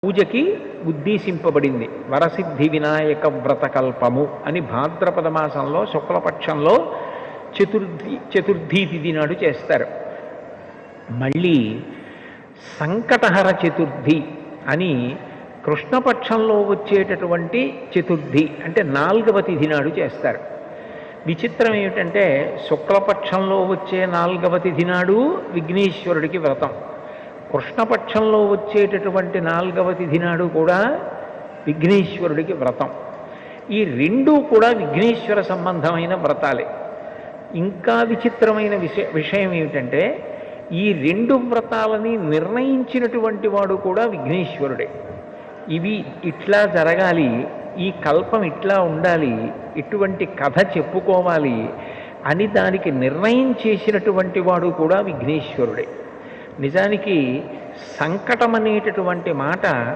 పూజకి ఉద్దేశింపబడింది. వరసిద్ధి వినాయక వ్రతకల్పము అని భాద్రపద మాసంలో శుక్లపక్షంలో చతుర్థి తిథి నాడు చేస్తారు. మళ్ళీ సంకటహర చతుర్థి అని కృష్ణపక్షంలో వచ్చేటటువంటి చతుర్థి అంటే 4వ తిథి నాడు చేస్తారు. విచిత్రం ఏమిటంటే శుక్లపక్షంలో వచ్చే 4వ తిథి నాడు విఘ్నేశ్వరుడికి వ్రతం, కృష్ణపక్షంలో వచ్చేటటువంటి 4వ తిథి నాడు కూడా విఘ్నేశ్వరుడికి వ్రతం. ఈ రెండూ కూడా విఘ్నేశ్వర సంబంధమైన వ్రతాలే. ఇంకా విచిత్రమైన విషయం ఏమిటంటే ఈ రెండు వ్రతాలని నిర్ణయించినటువంటి వాడు కూడా విఘ్నేశ్వరుడే. ఇవి ఇట్లా జరగాలి, ఈ కల్పం ఇట్లా ఉండాలి, ఇటువంటి కథ చెప్పుకోవాలి అని దానికి నిర్ణయం చేసినటువంటి వాడు కూడా విఘ్నేశ్వరుడే. నిజానికి సంకటం అనేటటువంటి మాట